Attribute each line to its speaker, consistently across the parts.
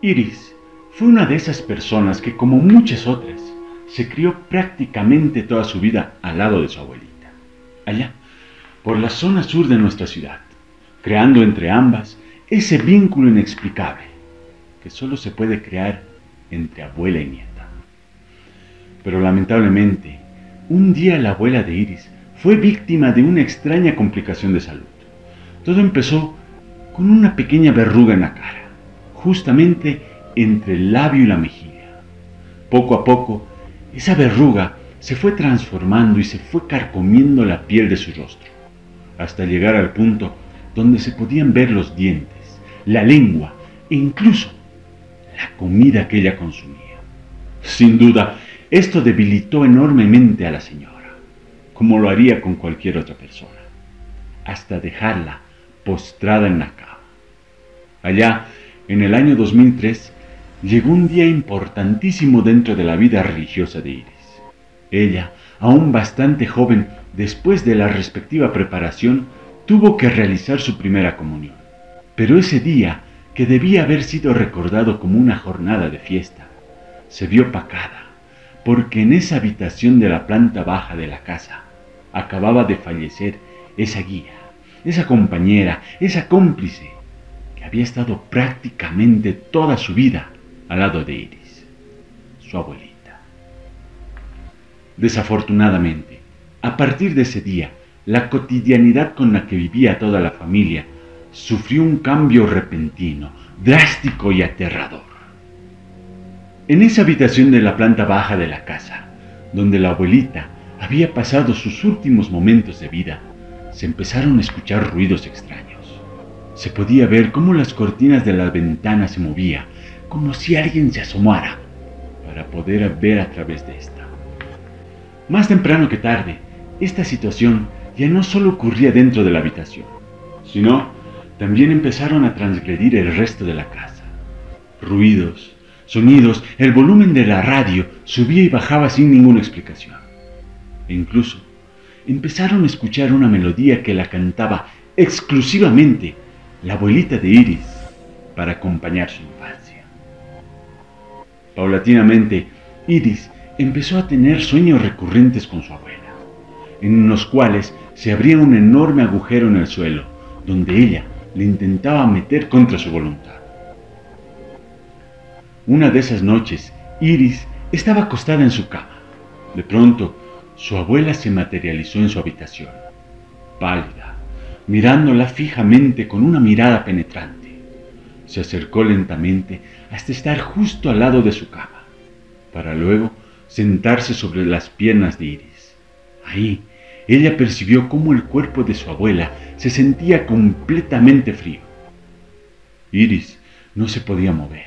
Speaker 1: Iris fue una de esas personas que, como muchas otras, se crió prácticamente toda su vida al lado de su abuelita, allá, por la zona sur de nuestra ciudad, creando entre ambas ese vínculo inexplicable que solo se puede crear entre abuela y nieta. Pero lamentablemente, un día la abuela de Iris fue víctima de una extraña complicación de salud. Todo empezó con una pequeña verruga en la cara, justamente entre el labio y la mejilla. Poco a poco, esa verruga se fue transformando y se fue carcomiendo la piel de su rostro, hasta llegar al punto donde se podían ver los dientes, la lengua e incluso la comida que ella consumía. Sin duda, esto debilitó enormemente a la señora, como lo haría con cualquier otra persona, hasta dejarla postrada en la cama. Allá, en el año 2003, llegó un día importantísimo dentro de la vida religiosa de Iris. Ella, aún bastante joven, después de la respectiva preparación, tuvo que realizar su primera comunión. Pero ese día, que debía haber sido recordado como una jornada de fiesta, se vio opacada, porque en esa habitación de la planta baja de la casa acababa de fallecer esa guía, esa compañera, esa cómplice, que había estado prácticamente toda su vida al lado de Iris, su abuelita. Desafortunadamente, a partir de ese día, la cotidianidad con la que vivía toda la familia sufrió un cambio repentino, drástico y aterrador. En esa habitación de la planta baja de la casa, donde la abuelita había pasado sus últimos momentos de vida, se empezaron a escuchar ruidos extraños. Se podía ver cómo las cortinas de la ventana se movían, como si alguien se asomara para poder ver a través de esta. Más temprano que tarde, esta situación ya no solo ocurría dentro de la habitación, sino también empezaron a transgredir el resto de la casa. Ruidos, sonidos, el volumen de la radio subía y bajaba sin ninguna explicación. E incluso empezaron a escuchar una melodía que la cantaba exclusivamente la abuelita de Iris para acompañar su infancia. Paulatinamente, Iris empezó a tener sueños recurrentes con su abuela, en los cuales se abría un enorme agujero en el suelo, donde ella le intentaba meter contra su voluntad. Una de esas noches, Iris estaba acostada en su cama. De pronto, su abuela se materializó en su habitación, pálida, mirándola fijamente con una mirada penetrante. Se acercó lentamente hasta estar justo al lado de su cama, para luego sentarse sobre las piernas de Iris. Ahí, ella percibió cómo el cuerpo de su abuela se sentía completamente frío. Iris no se podía mover,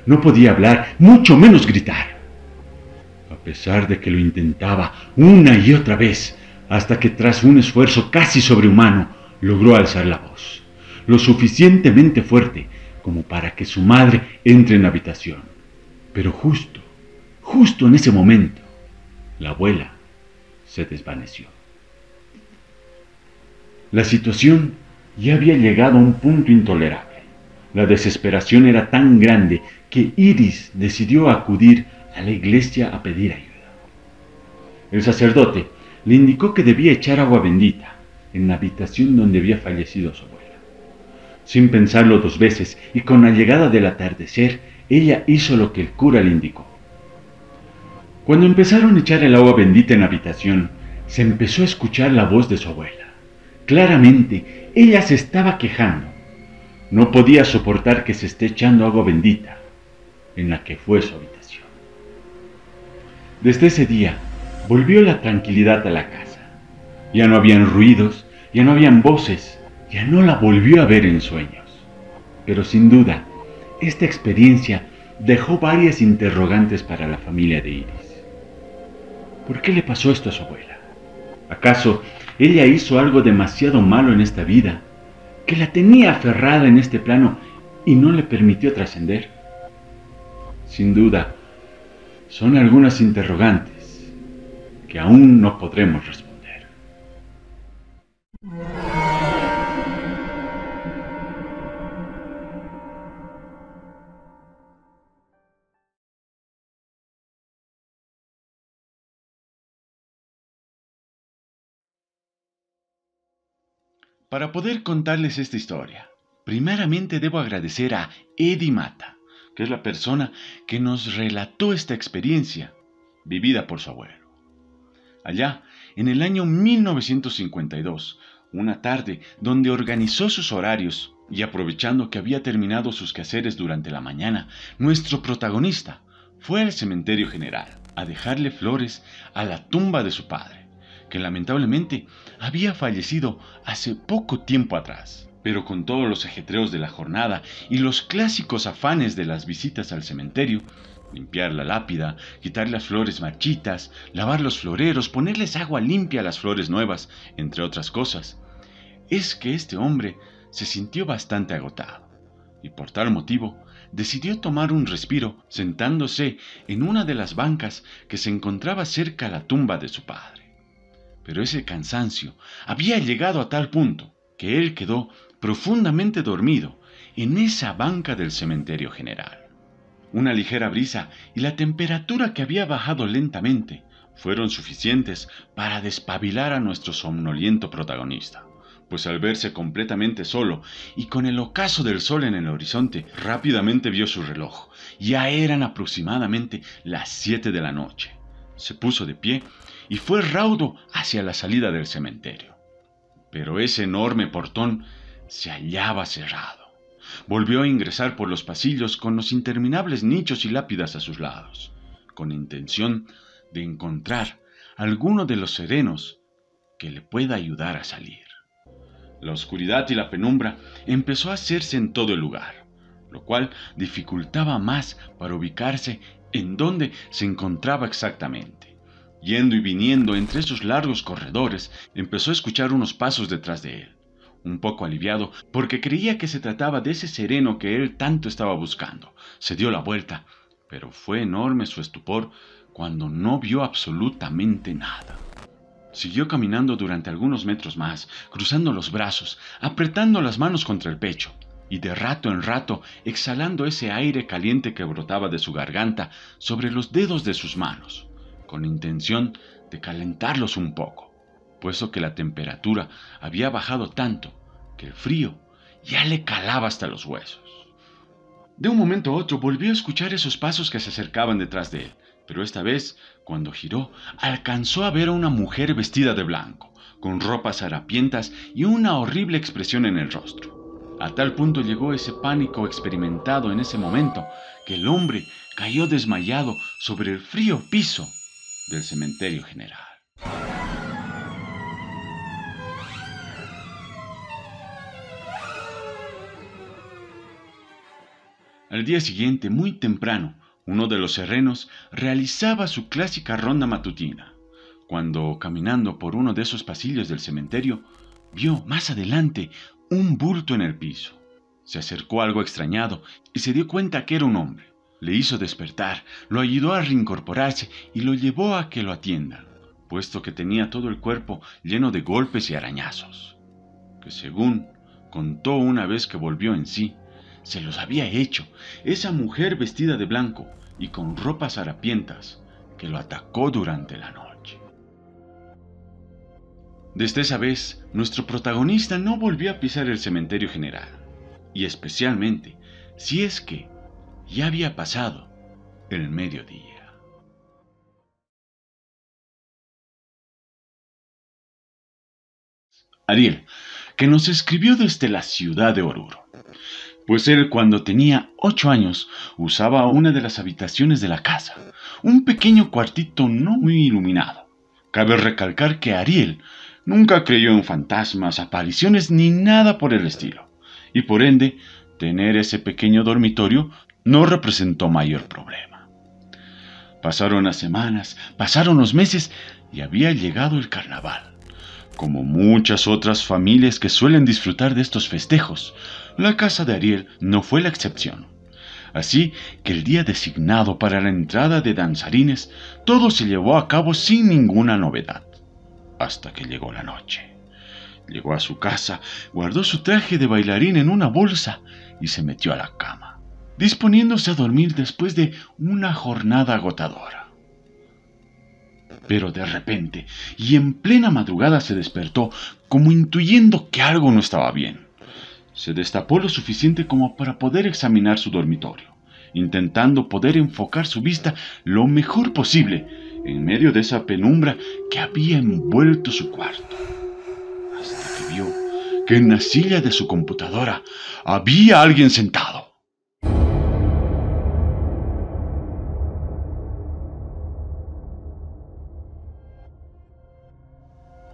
Speaker 1: no podía hablar, mucho menos gritar. A pesar de que lo intentaba una y otra vez, hasta que tras un esfuerzo casi sobrehumano, logró alzar la voz, lo suficientemente fuerte como para que su madre entre en la habitación. Pero justo en ese momento, la abuela se desvaneció. La situación ya había llegado a un punto intolerable. La desesperación era tan grande que Iris decidió acudir a la iglesia a pedir ayuda. El sacerdote le indicó que debía echar agua bendita en la habitación donde había fallecido su abuela. Sin pensarlo dos veces y con la llegada del atardecer, ella hizo lo que el cura le indicó. Cuando empezaron a echar el agua bendita en la habitación, se empezó a escuchar la voz de su abuela. Claramente, ella se estaba quejando. No podía soportar que se esté echando agua bendita en la que fue su habitación. Desde ese día, volvió la tranquilidad a la casa. Ya no habían ruidos, ya no habían voces, ya no la volvió a ver en sueños. Pero sin duda, esta experiencia dejó varias interrogantes para la familia de Iris. ¿Por qué le pasó esto a su abuela? ¿Acaso ella hizo algo demasiado malo en esta vida, que la tenía aferrada en este plano y no le permitió trascender? Sin duda, son algunas interrogantes que aún no podremos responder. Para poder contarles esta historia, primeramente debo agradecer a Eddie Mata, que es la persona que nos relató esta experiencia vivida por su abuelo. Allá, en el año 1952, una tarde donde organizó sus horarios y aprovechando que había terminado sus quehaceres durante la mañana, nuestro protagonista fue al cementerio general a dejarle flores a la tumba de su padre, que lamentablemente había fallecido hace poco tiempo atrás. Pero con todos los ajetreos de la jornada y los clásicos afanes de las visitas al cementerio, limpiar la lápida, quitar las flores marchitas, lavar los floreros, ponerles agua limpia a las flores nuevas, entre otras cosas, es que este hombre se sintió bastante agotado y por tal motivo decidió tomar un respiro sentándose en una de las bancas que se encontraba cerca a la tumba de su padre. Pero ese cansancio había llegado a tal punto que él quedó profundamente dormido en esa banca del cementerio general. Una ligera brisa y la temperatura que había bajado lentamente fueron suficientes para despabilar a nuestro somnoliento protagonista, pues al verse completamente solo y con el ocaso del sol en el horizonte, rápidamente vio su reloj. Ya eran aproximadamente las 7 de la noche. Se puso de pie y fue raudo hacia la salida del cementerio. Pero ese enorme portón se hallaba cerrado. Volvió a ingresar por los pasillos con los interminables nichos y lápidas a sus lados, con intención de encontrar alguno de los serenos que le pueda ayudar a salir. La oscuridad y la penumbra empezó a hacerse en todo el lugar, lo cual dificultaba más para ubicarse en dónde se encontraba exactamente. Yendo y viniendo entre esos largos corredores, empezó a escuchar unos pasos detrás de él. Un poco aliviado, porque creía que se trataba de ese sereno que él tanto estaba buscando, se dio la vuelta, pero fue enorme su estupor cuando no vio absolutamente nada. Siguió caminando durante algunos metros más, cruzando los brazos, apretando las manos contra el pecho, y de rato en rato exhalando ese aire caliente que brotaba de su garganta sobre los dedos de sus manos, con intención de calentarlos un poco, puesto que la temperatura había bajado tanto que el frío ya le calaba hasta los huesos. De un momento a otro volvió a escuchar esos pasos que se acercaban detrás de él, pero esta vez, cuando giró, alcanzó a ver a una mujer vestida de blanco, con ropas harapientas y una horrible expresión en el rostro. A tal punto llegó ese pánico experimentado en ese momento, que el hombre cayó desmayado sobre el frío piso del cementerio general. Al día siguiente, muy temprano, uno de los serrenos realizaba su clásica ronda matutina, cuando, caminando por uno de esos pasillos del cementerio, vio más adelante un bulto en el piso. Se acercó algo extrañado y se dio cuenta que era un hombre. Le hizo despertar, lo ayudó a reincorporarse y lo llevó a que lo atiendan, puesto que tenía todo el cuerpo lleno de golpes y arañazos, que según contó una vez que volvió en sí, se los había hecho esa mujer vestida de blanco y con ropas harapientas que lo atacó durante la noche. Desde esa vez, nuestro protagonista no volvió a pisar el cementerio general, y especialmente si es que ya había pasado el mediodía. Ariel, que nos escribió desde la ciudad de Oruro, pues él cuando tenía 8 años usaba una de las habitaciones de la casa, un pequeño cuartito no muy iluminado. Cabe recalcar que Ariel nunca creyó en fantasmas, apariciones ni nada por el estilo, y por ende, tener ese pequeño dormitorio no representó mayor problema. Pasaron las semanas, pasaron los meses y había llegado el carnaval. Como muchas otras familias que suelen disfrutar de estos festejos, la casa de Ariel no fue la excepción. Así que el día designado para la entrada de danzarines, todo se llevó a cabo sin ninguna novedad, hasta que llegó la noche. Llegó a su casa, guardó su traje de bailarín en una bolsa y se metió a la cama, disponiéndose a dormir después de una jornada agotadora. Pero de repente, y en plena madrugada, se despertó, como intuyendo que algo no estaba bien. Se destapó lo suficiente como para poder examinar su dormitorio, intentando poder enfocar su vista lo mejor posible en medio de esa penumbra que había envuelto su cuarto, hasta que vio que en la silla de su computadora había alguien sentado.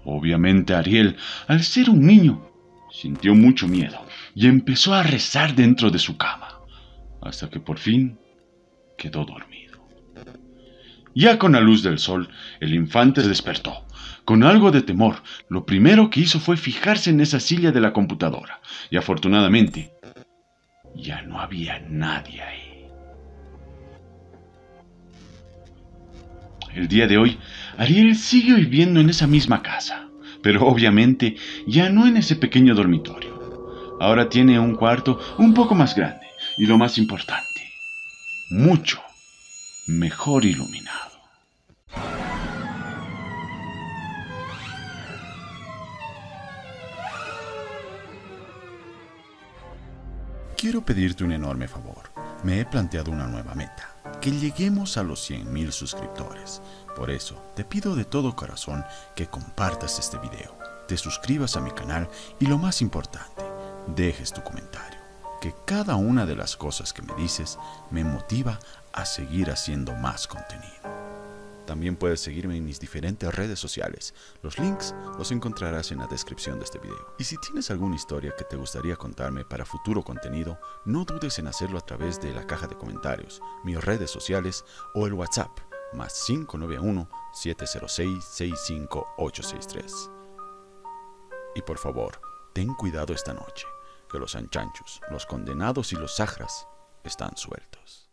Speaker 1: Obviamente Ariel, al ser un niño, sintió mucho miedo y empezó a rezar dentro de su cama, hasta que por fin quedó dormido. Ya con la luz del sol, el infante se despertó. Con algo de temor, lo primero que hizo fue fijarse en esa silla de la computadora, y afortunadamente, ya no había nadie ahí. El día de hoy, Ariel sigue viviendo en esa misma casa, pero obviamente ya no en ese pequeño dormitorio. Ahora tiene un cuarto un poco más grande y, lo más importante, mucho mejor iluminado.
Speaker 2: Quiero pedirte un enorme favor. Me he planteado una nueva meta, que lleguemos a los 100,000 suscriptores. Por eso, te pido de todo corazón que compartas este video, te suscribas a mi canal y, lo más importante, dejes tu comentario, que cada una de las cosas que me dices me motiva a seguir haciendo más contenido. También puedes seguirme en mis diferentes redes sociales. Los links los encontrarás en la descripción de este video. Y si tienes alguna historia que te gustaría contarme para futuro contenido, no dudes en hacerlo a través de la caja de comentarios, mis redes sociales o el WhatsApp +591 706 65863. Y por favor, ten cuidado esta noche, que los anchanchos, los condenados y los sajras están sueltos.